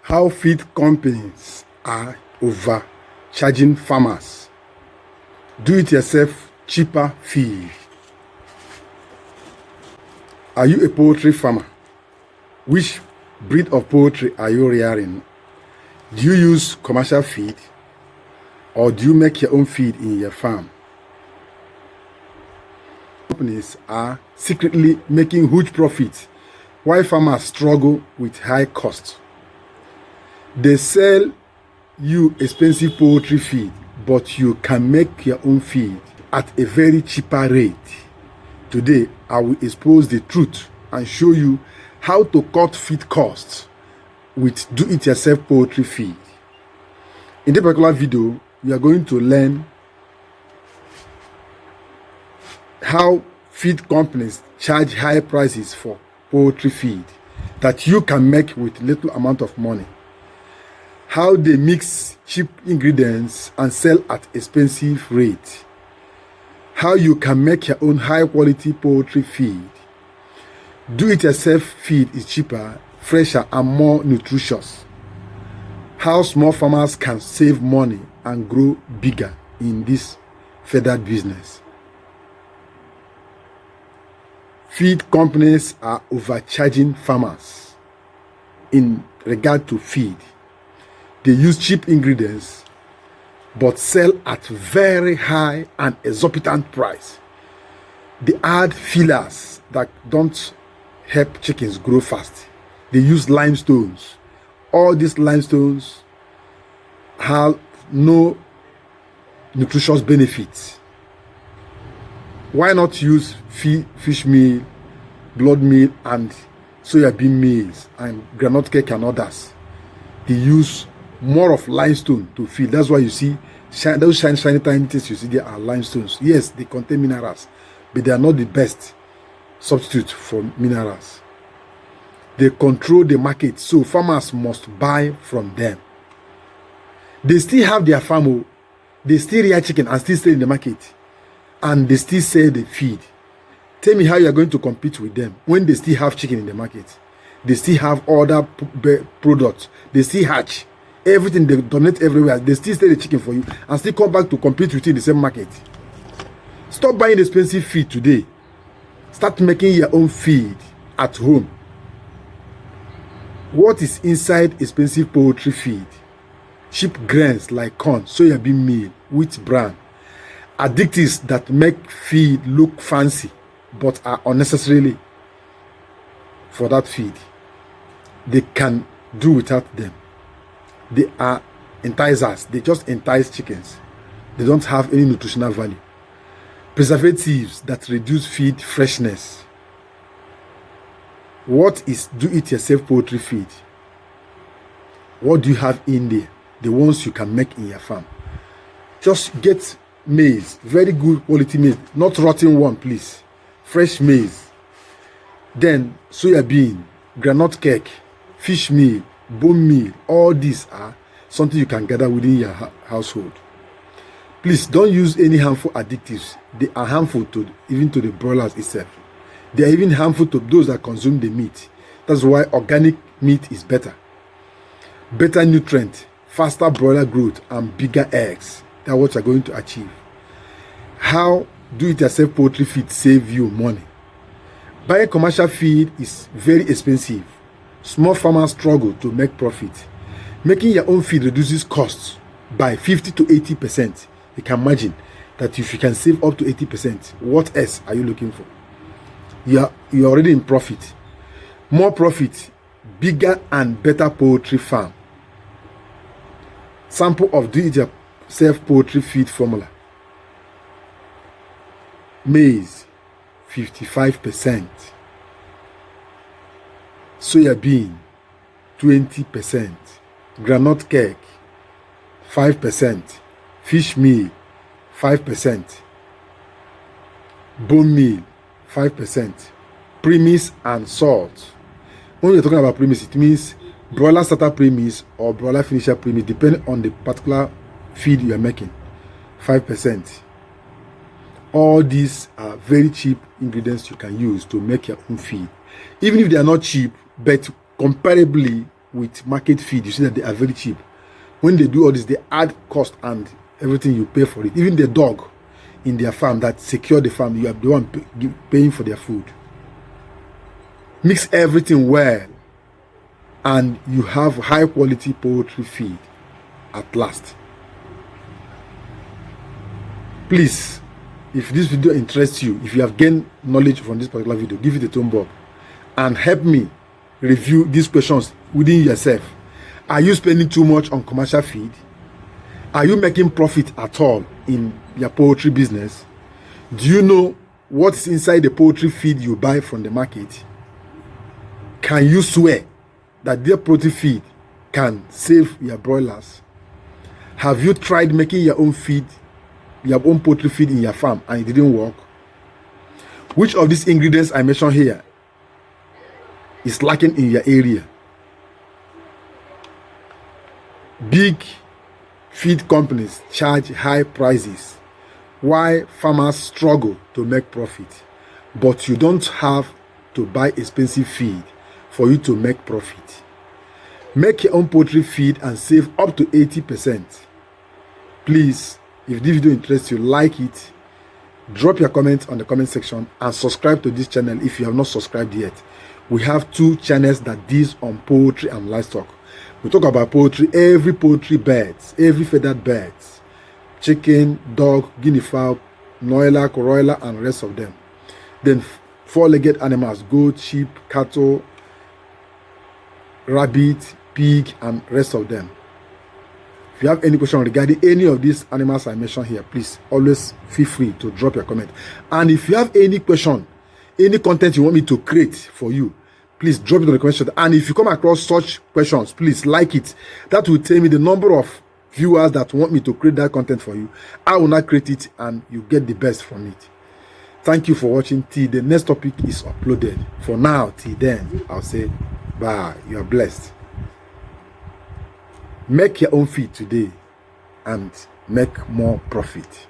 How feed companies are overcharging farmers. Do-it-yourself cheaper feed. Are you a poultry farmer? Which breed of poultry are you rearing? Do you use commercial feed or do you make your own feed in your farm? Companies are secretly making huge profits while farmers struggle with high costs. They sell you expensive poultry feed, but you can make your own feed at a very cheaper rate. Today, I will expose the truth and show you how to cut feed costs with do-it-yourself poultry feed. In this particular video, we are going to learn how feed companies charge high prices for poultry feed that you can make with little amount of money. How they mix cheap ingredients and sell at expensive rate. How you can make your own high quality poultry feed. Do-it-yourself feed is cheaper, fresher and more nutritious. How small farmers can save money and grow bigger in this feathered business. Feed companies are overcharging farmers in regard to feed. They use cheap ingredients but sell at very high and exorbitant price. They add fillers that don't help chickens grow fast. They use limestones. All these limestones have no nutritious benefits. Why not use fish meal, blood meal, and soya bean meals, and groundnut cake and others? They use more of limestone to feed. That's why you see those shiny tiny things you see there are limestones. Yes, they contain minerals, but they are not the best substitute for minerals. They control the market, so farmers must buy from them. They still have their farm, they still rear chicken and still sell in the market, and they still sell the feed. Tell me how you are going to compete with them when they still have chicken in the market. They still have other products. They still hatch. Everything, they donate everywhere. They still sell the chicken for you and still come back to compete with you in the same market. Stop buying expensive feed today. Start making your own feed at home. What is inside expensive poultry feed? Cheap grains like corn, soya bean meal, wheat bran. Additives that make feed look fancy but are unnecessarily for that feed. They can do without them. They are enticers. They just entice chickens. They don't have any nutritional value. Preservatives that reduce feed freshness. What is do-it-yourself poultry feed? What do you have in there? The ones you can make in your farm. Just get maize, very good quality maize, not rotten one, please. Fresh maize. Then soya bean, groundnut cake, fish meal, bone meal. All these are something you can gather within your household. Please don't use any harmful additives. They are harmful even to the broilers itself. They are even harmful to those that consume the meat. That's why organic meat is better. Better nutrient, faster broiler growth, and bigger eggs. That's what you're going to achieve. How do-it-yourself poultry feed save you money? Buying commercial feed is very expensive. Small farmers struggle to make profit. Making your own feed reduces costs by 50 to 80%. You can imagine that if you can save up to 80%, what else are you looking for? You're already in profit. More profit, bigger and better poultry farm. Sample of do-it-yourself poultry feed formula. Maize, 55%. Soya bean, 20%. Groundnut cake, 5%. Fish meal, 5%. Bone meal, 5%. Premise and salt. When you're talking about premise, it means broiler starter premise or broiler finisher premise, depending on the particular feed you are making. 5%. All these are very cheap ingredients you can use to make your own feed. Even if they are not cheap, but comparably with market feed, you see that they are very cheap. When they do all this, they add cost and everything, you pay for it. Even the dog in their farm that secure the farm, you are the one paying for their food. Mix everything well, and you have high quality poultry feed at last. Please, if this video interests you, if you have gained knowledge from this particular video, give it a thumb up and help me review these questions within yourself. Are you spending too much on commercial feed? Are you making profit at all in your poultry business? Do you know what's inside the poultry feed you buy from the market? Can you swear that their poultry feed can save your broilers? Have you tried making your own feed, your own poultry feed in your farm, and it didn't work? Which of these ingredients I mentioned here is lacking in your area? Big feed companies charge high prices while farmers struggle to make profit. But you don't have to buy expensive feed for you to make profit. Make your own poultry feed and save up to 80%. Please, if this video interests you, like it, drop your comments on the comment section, and subscribe to this channel if you have not subscribed yet. We have 2 channels that deals on poultry and livestock. We talk about poultry, every poultry birds, every feathered birds, chicken, dog, guinea fowl, broiler, broiler, and rest of them. Then 4-legged animals, goat, sheep, cattle, rabbit, pig, and rest of them. If you have any question regarding any of these animals I mentioned here, please always feel free to drop your comment. And if you have any question, any content you want me to create for you, please drop it in the comment section. And if you come across such questions, please like it. That will tell me the number of viewers that want me to create that content for you. I will not create it, and you get the best from it. Thank you for watching. Till the next topic is uploaded. For now, till then, I'll say bye. You are blessed. Make your own feed today and make more profit.